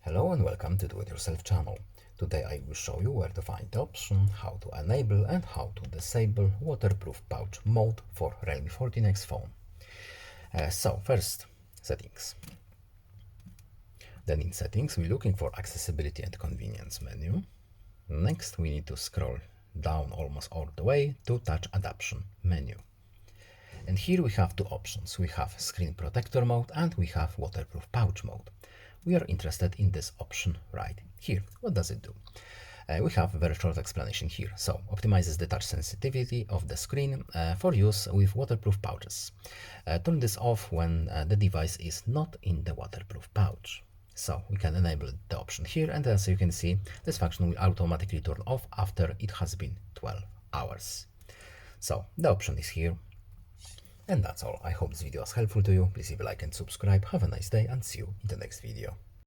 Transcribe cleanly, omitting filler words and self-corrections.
Hello and welcome to Do It Yourself channel. Today I will show you where to find the option, how to enable and how to disable waterproof pouch mode for Realme 14x phone. So first, settings. Then in settings we're looking for accessibility and convenience menu. Next we need to scroll down almost all the way to touch adaptation menu. And here we have two options. We have screen protector mode and we have waterproof pouch mode. We are interested in this option right here. What does it do? We have a very short explanation here. So, optimizes the touch sensitivity of the screen for use with waterproof pouches. Turn this off when the device is not in the waterproof pouch. So, we can enable the option here, and as you can see, this function will automatically turn off after it has been 12 hours. So, the option is here. And that's all. I hope this video was helpful to you. Please leave a like and subscribe. Have a nice day and see you in the next video.